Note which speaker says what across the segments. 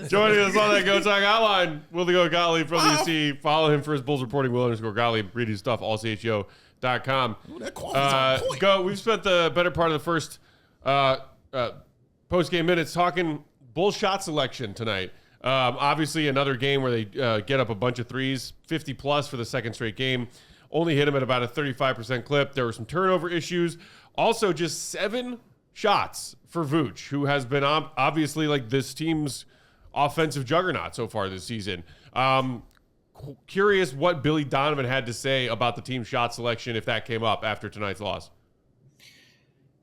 Speaker 1: Joining us on that Go Talk Hotline, Will Gottlieb from the UC. Follow him for his Bulls reporting. Will_Gottlieb. Read his stuff. AllCHGO.com. Go. We've spent the better part of the first post-game minutes talking Bulls shot selection tonight. Obviously, another game where they get up a bunch of threes, 50-plus for the second straight game. Only hit him at about a 35% clip. There were some turnover issues. Also, just 7 shots for Vooch, who has been obviously like this team's offensive juggernaut so far this season. Curious what Billy Donovan had to say about the team shot selection if that came up after tonight's loss.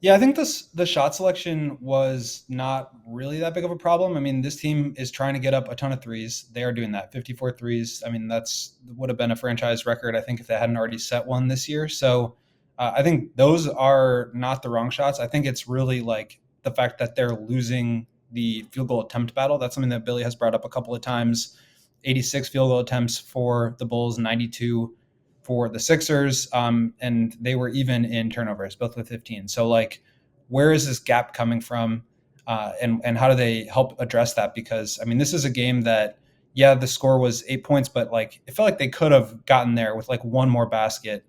Speaker 2: Yeah, I think the shot selection was not really that big of a problem. I mean, this team is trying to get up a ton of threes. They are doing that, 54 threes. I mean, that's would have been a franchise record, I think, if they hadn't already set one this year. So I think those are not the wrong shots. I think it's really like the fact that they're losing the field goal attempt battle. That's something that Billy has brought up a couple of times. 86 field goal attempts for the Bulls, 92 for the Sixers, and they were even in turnovers, both with 15. So, like, where is this gap coming from, and how do they help address that? Because, I mean, this is a game that, yeah, the score was 8 points, but, like, it felt like they could have gotten there with, like, one more basket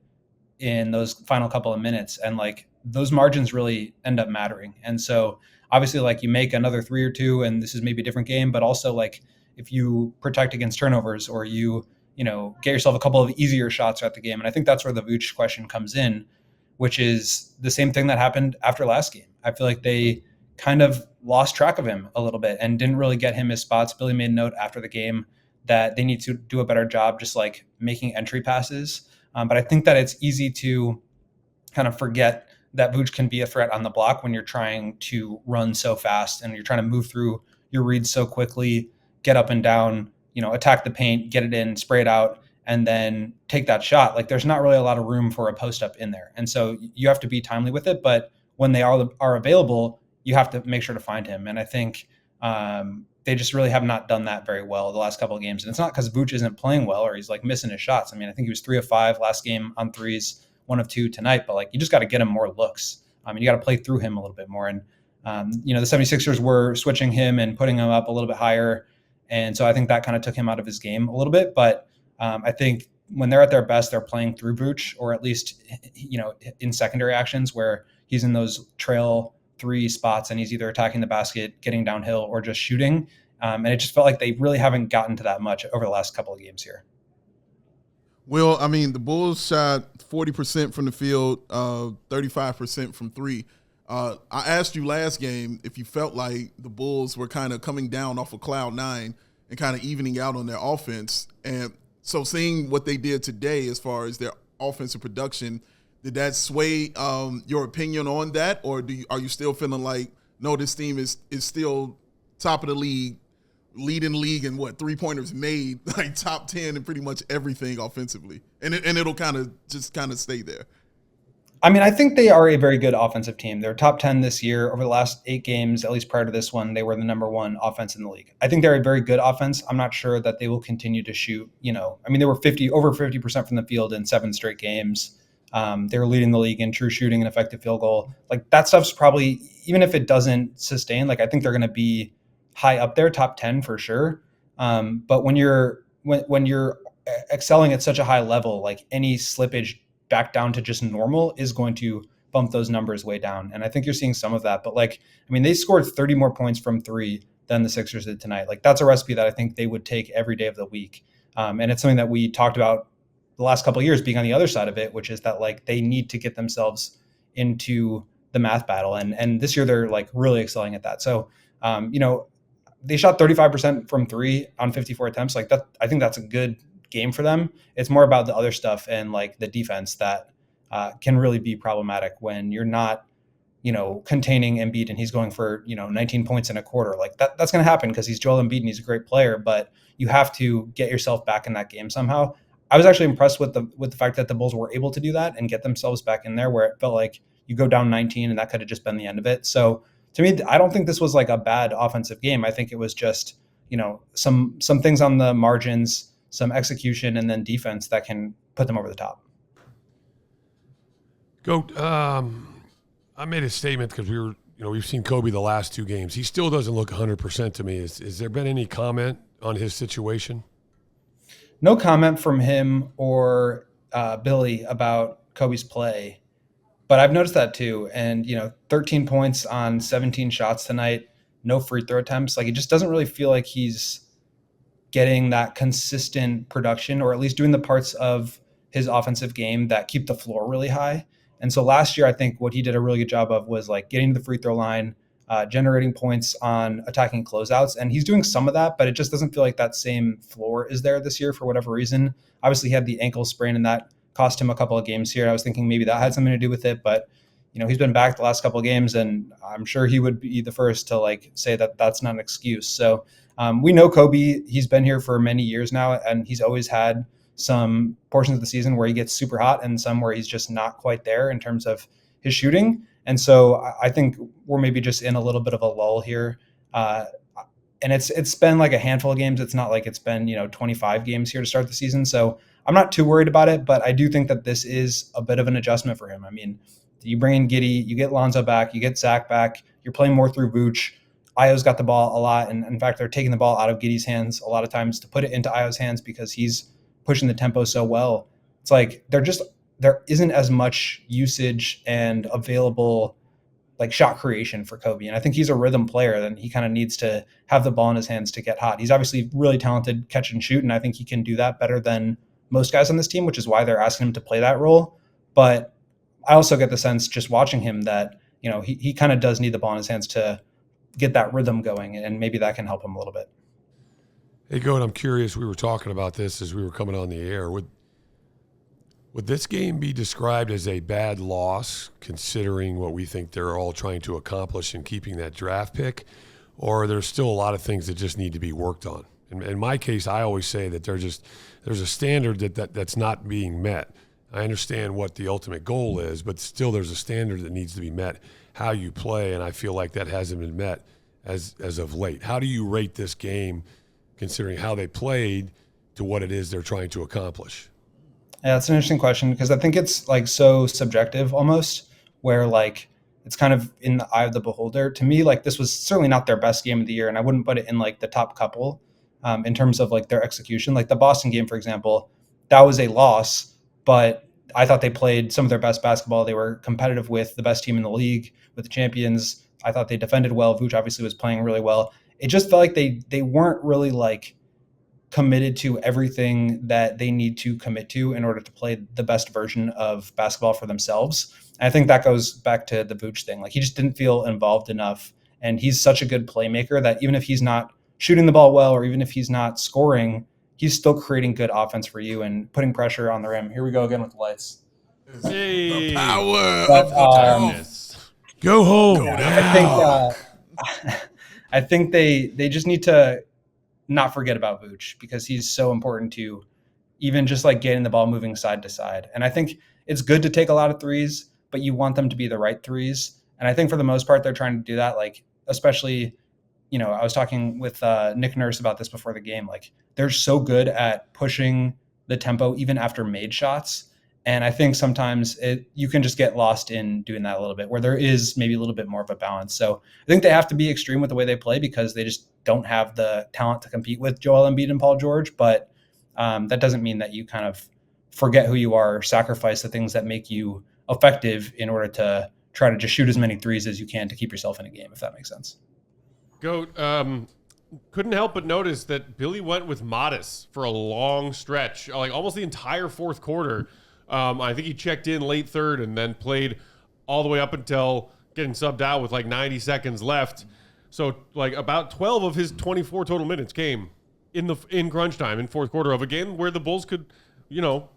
Speaker 2: in those final couple of minutes, and, like, those margins really end up mattering. And so, obviously, like, you make another 3 or 2, and this is maybe a different game, but also, like, if you protect against turnovers or you get yourself a couple of easier shots throughout the game. And I think that's where the Vooch question comes in, which is the same thing that happened after last game. I feel like they kind of lost track of him a little bit and didn't really get him his spots. Billy made note after the game that they need to do a better job just like making entry passes. But I think that it's easy to kind of forget that Vooch can be a threat on the block when you're trying to run so fast and you're trying to move through your reads so quickly, get up and down, attack the paint, get it in, spray it out, and then take that shot. Like, there's not really a lot of room for a post up in there. And so you have to be timely with it. But when they are available, you have to make sure to find him. And I think they just really have not done that very well the last couple of games. And it's not because Vooch isn't playing well or he's like missing his shots. I mean, I think he was 3 of 5 last game on threes, 1 of 2 tonight. But like, you just got to get him more looks. You got to play through him a little bit more. And, the 76ers were switching him and putting him up a little bit higher. And so I think that kind of took him out of his game a little bit. But I think when they're at their best, they're playing through Vooch, or at least, in secondary actions where he's in those trail 3 spots and he's either attacking the basket, getting downhill, or just shooting. And it just felt like they really haven't gotten to that much over the last couple of games here.
Speaker 3: Well, I mean, the Bulls shot 40% from the field, 35% from 3. I asked you last game if you felt like the Bulls were kind of coming down off of cloud 9 and kind of evening out on their offense. And so seeing what they did today as far as their offensive production, did that sway your opinion on that? Or are you still feeling like, no, this team is still top of the league, leading the league in what, 3-pointers made, like top 10 in pretty much everything offensively? And it'll kind of stay there.
Speaker 2: I mean, I think they are a very good offensive team. They're top 10 this year. Over the last 8 games, at least prior to this one, they were the number 1 offense in the league. I think they're a very good offense. I'm not sure that they will continue to shoot, they were over 50% from the field in 7 straight games. They were leading the league in true shooting and effective field goal. Like, that stuff's probably, even if it doesn't sustain, like, I think they're going to be high up there, top 10 for sure. But when you're excelling at such a high level, like, any slippage back down to just normal is going to bump those numbers way down. And I think you're seeing some of that. But they scored 30 more points from 3 than the Sixers did tonight. Like, that's a recipe that I think they would take every day of the week. And it's something that we talked about the last couple of years being on the other side of it, which is that, like, they need to get themselves into the math battle. And this year they're, like, really excelling at that. So, they shot 35% from 3 on 54 attempts. Like, that, I think that's a good game for them. It's more about the other stuff and, like, the defense that can really be problematic when you're not, containing Embiid and he's going for, 19 points in a quarter. Like, that's going to happen because he's Joel Embiid and he's a great player, but you have to get yourself back in that game somehow. I was actually impressed with the fact that the Bulls were able to do that and get themselves back in there, where it felt like you go down 19 and that could have just been the end of it. So to me, I don't think this was like a bad offensive game. I think it was just, some things on the margins, some execution, and then defense that can put them over the top.
Speaker 1: I made a statement because we were
Speaker 4: we've seen Coby the last 2 games. He still doesn't look 100% to me. Has there been any comment on his situation?
Speaker 2: No comment from him or Billy about Kobe's play, but I've noticed that too. And 13 points on 17 shots tonight, no free throw attempts. Like, it just doesn't really feel like he's getting that consistent production, or at least doing the parts of his offensive game that keep the floor really high. And so last year, I think what he did a really good job of was like getting to the free throw line, generating points on attacking closeouts. And he's doing some of that, but it just doesn't feel like that same floor is there this year for whatever reason. Obviously, he had the ankle sprain, and that cost him a couple of games here. I was thinking maybe that had something to do with it, but he's been back the last couple of games, and I'm sure he would be the first to like say that that's not an excuse. So we know Coby. He's been here for many years now, and he's always had some portions of the season where he gets super hot and some where he's just not quite there in terms of his shooting. And so I think we're maybe just in a little bit of a lull here. And it's been like a handful of games. It's not like it's been 25 games here to start the season. So I'm not too worried about it, but I do think that this is a bit of an adjustment for him. I mean, you bring in Giddey, you get Lonzo back, you get Zach back, you're playing more through Vooch. Io's got the ball a lot, and in fact, they're taking the ball out of Giddey's hands a lot of times to put it into Io's hands because he's pushing the tempo so well. It's like there isn't as much usage and available like shot creation for Coby. And I think he's a rhythm player, and he kind of needs to have the ball in his hands to get hot. He's obviously really talented catch and shoot, and I think he can do that better than most guys on this team, which is why they're asking him to play that role. But I also get the sense just watching him that, he kind of does need the ball in his hands to get that rhythm going, and maybe that can help him a little bit.
Speaker 4: Hey, Goat, I'm curious. We were talking about this as we were coming on the air. Would this game be described as a bad loss, considering what we think they're all trying to accomplish in keeping that draft pick, or are there still a lot of things that just need to be worked on? In my case, I always say that there's a standard that's not being met. I understand what the ultimate goal is, but still there's a standard that needs to be met, how you play, and I feel like that hasn't been met as of late. How do you rate this game, considering how they played to what it is they're trying to accomplish?
Speaker 2: Yeah, that's an interesting question, because I think it's like so subjective almost, where like it's kind of in the eye of the beholder. To me, like this was certainly not their best game of the year, and I wouldn't put it in like the top couple in terms of like their execution. Like the Boston game, for example, that was a loss, but I thought they played some of their best basketball. They were competitive with the best team in the league, with the champions. I thought they defended well. Vooch obviously was playing really well. It just felt like they weren't really like committed to everything that they need to commit to in order to play the best version of basketball for themselves. And I think that goes back to the Vooch thing. Like he just didn't feel involved enough, and he's such a good playmaker that even if he's not shooting the ball well, or even if he's not scoring, he's still creating good offense for you and putting pressure on the rim. Here we go again with the lights.
Speaker 4: Hey.
Speaker 3: The power
Speaker 2: But,
Speaker 3: of the 12.
Speaker 4: Go home.
Speaker 2: I think they just need to not forget about Vooch, because he's so important to even just like getting the ball moving side to side. And I think it's good to take a lot of threes, but you want them to be the right threes. And I think for the most part, they're trying to do that. Like, especially, I was talking with Nick Nurse about this before the game. Like, they're so good at pushing the tempo even after made shots. And I think sometimes you can just get lost in doing that a little bit, where there is maybe a little bit more of a balance. So I think they have to be extreme with the way they play, because they just don't have the talent to compete with Joel Embiid and Paul George. But that doesn't mean that you kind of forget who you are, sacrifice the things that make you effective in order to try to just shoot as many threes as you can to keep yourself in a game, if that makes sense.
Speaker 1: Goat, couldn't help but notice that Billy went with Modest for a long stretch, like almost the entire fourth quarter. I think he checked in late third and then played all the way up until getting subbed out with like 90 seconds left. So like about 12 of his 24 total minutes came in crunch time in fourth quarter of a game where the Bulls could,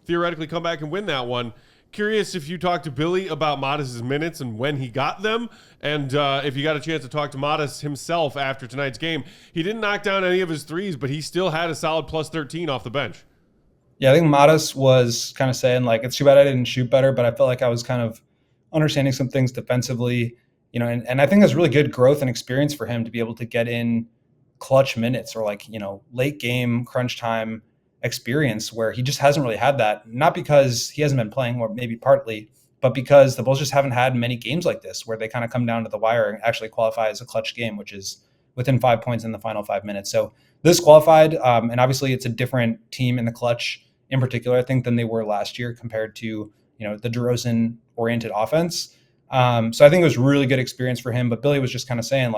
Speaker 1: theoretically come back and win that one. Curious if you talked to Billy about Modest's minutes and when he got them, and if you got a chance to talk to Modest himself after tonight's game. He didn't knock down any of his threes, but he still had a solid plus 13 off the bench.
Speaker 2: Yeah, I think Modest was kind of saying, like, it's too bad I didn't shoot better, but I felt like I was kind of understanding some things defensively, and I think there's really good growth and experience for him to be able to get in clutch minutes, or like, late game crunch time experience, where he just hasn't really had that. Not because he hasn't been playing, or maybe partly, But because the Bulls just haven't had many games like this where they kind of come down to the wire and actually qualify as a clutch game, which is within 5 points in the final 5 minutes. So this qualified, and obviously it's a different team in the clutch in particular, I think, than they were last year compared to, the DeRozan-oriented offense. So I think it was a really good experience for him. But Billy was just kind of saying,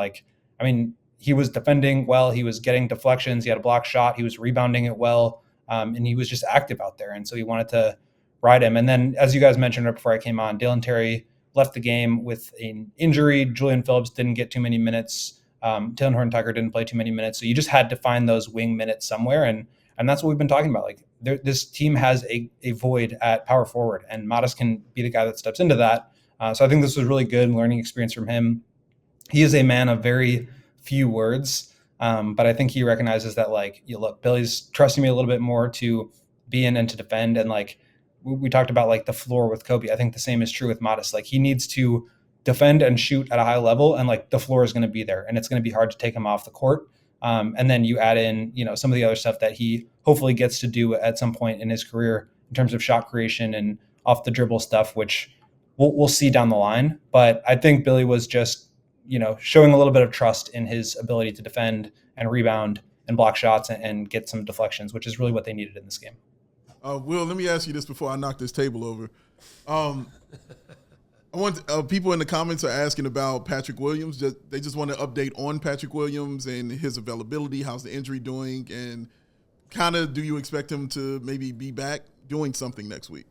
Speaker 2: he was defending well. He was getting deflections. He had a block shot. He was rebounding it well. And he was just active out there. And so he wanted to ride him. And then, as you guys mentioned right before I came on, Dalen Terry left the game with an injury. Julian Phillips didn't get too many minutes. Taylor Horton-Tucker didn't play too many minutes. So you just had to find those wing minutes somewhere. And that's what we've been talking about. This team has a void at power forward, and Modest can be the guy that steps into that. So I think this was really good learning experience from him. He is a man of very few words, but I think he recognizes that, look, Billy's trusting me a little bit more to be in and to defend. And we talked about the floor with Coby. I think the same is true with Modest. He needs to defend and shoot at a high level, and the floor is going to be there, and it's going to be hard to take him off the court. And then you add in, some of the other stuff that he hopefully gets to do at some point in his career in terms of shot creation and off the dribble stuff, which we'll see down the line. But I think Billy was just, showing a little bit of trust in his ability to defend and rebound and block shots and get some deflections, which is really what they needed in this game.
Speaker 3: Will, let me ask you this before I knock this table over. I want people in the comments are asking about Patrick Williams. They just want an update on Patrick Williams and his availability. How's the injury doing? And kind of, do you expect him to maybe be back doing something next week?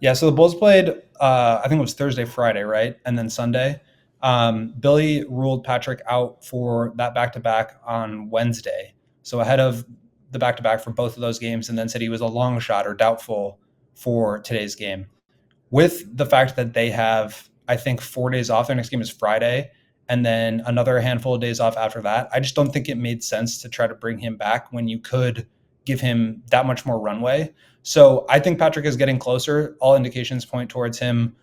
Speaker 2: Yeah, so the Bulls played, I think it was Thursday, Friday, right? And then Sunday. Billy ruled Patrick out for that back-to-back on Wednesday. So ahead of the back-to-back for both of those games, and then said he was a long shot or doubtful for today's game. With the fact that they have, I think, 4 days off, their next game is Friday, and then another handful of days off after that, I just don't think it made sense to try to bring him back when you could give him that much more runway. So I think Patrick is getting closer. All indications point towards him,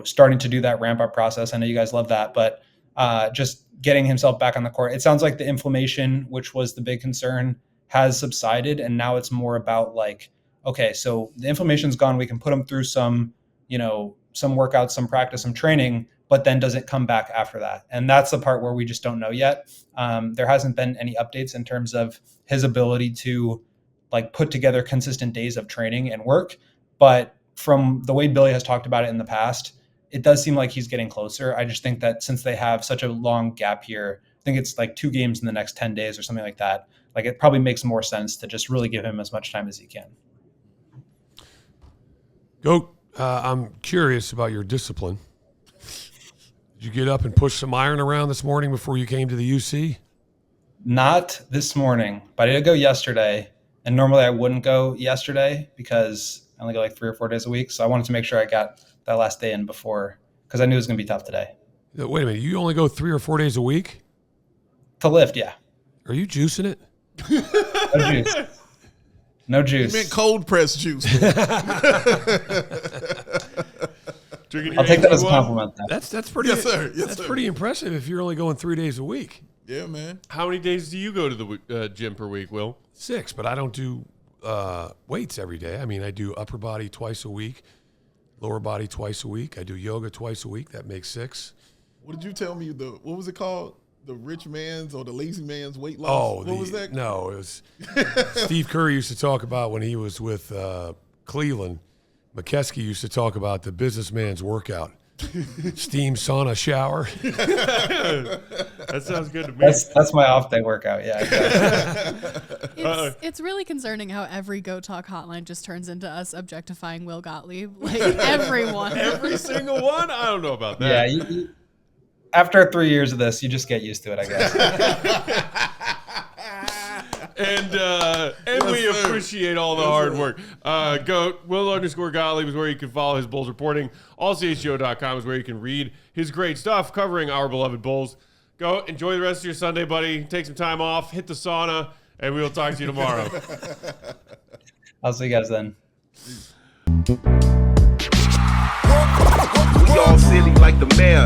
Speaker 2: starting to do that ramp-up process. I know you guys love that, but just getting himself back on the court. It sounds like the inflammation, which was the big concern, has subsided, and now it's more about okay, so the inflammation's gone. We can put him through some workouts, some practice, some training, but then does it come back after that? And that's the part where we just don't know yet. There hasn't been any updates in terms of his ability to put together consistent days of training and work. But from the way Billy has talked about it in the past, it does seem like he's getting closer. I just think that since they have such a long gap here, I think it's 2 games in the next 10 days or something like that. It probably makes more sense to just really give him as much time as he can.
Speaker 4: Go. I'm curious about your discipline. Did you get up and push some iron around this morning before you came to the UC?
Speaker 2: Not this morning, but I did go yesterday. And normally I wouldn't go yesterday because I only go 3 or 4 days a week. So I wanted to make sure I got that last day in before, because I knew it was going to be tough today.
Speaker 4: Wait a minute. You only go 3 or 4 days a week?
Speaker 2: To lift, yeah.
Speaker 4: Are you juicing it?
Speaker 2: No juice. No juice.
Speaker 3: You meant cold press juice.
Speaker 2: I'll take that as a compliment.
Speaker 4: That's pretty.
Speaker 3: Yes, sir. Yes,
Speaker 4: that's
Speaker 3: sir.
Speaker 4: pretty impressive if you're only going 3 days a week.
Speaker 3: Yeah, man.
Speaker 1: How many days do you go to the gym per week, Will?
Speaker 4: 6, but I don't do weights every day. I mean, I do upper body twice a week, lower body twice a week. I do yoga twice a week. That makes 6.
Speaker 3: What did you tell me? What was it called? The rich man's or the lazy man's weight loss?
Speaker 4: Oh,
Speaker 3: what was that?
Speaker 4: No, it was Steve Kerr used to talk about when he was with Cleveland. McKeskey used to talk about the businessman's workout. Steam, sauna, shower.
Speaker 1: That sounds good to me.
Speaker 2: That's my off day workout. Yeah, exactly.
Speaker 5: It's really concerning how every Go Talk hotline just turns into us objectifying Will Gottlieb. Everyone.
Speaker 1: Every single one? I don't know about that.
Speaker 2: Yeah, after 3 years of this, you just get used to it, I guess.
Speaker 1: And we appreciate all the hard work. Goat, Will_Gottlieb is where you can follow his Bulls reporting. AllCHGO.com is where you can read his great stuff covering our beloved Bulls. Go enjoy the rest of your Sunday, buddy. Take some time off, hit the sauna, and we will talk to you tomorrow.
Speaker 2: I'll see you guys then.
Speaker 6: We all silly like the mayor.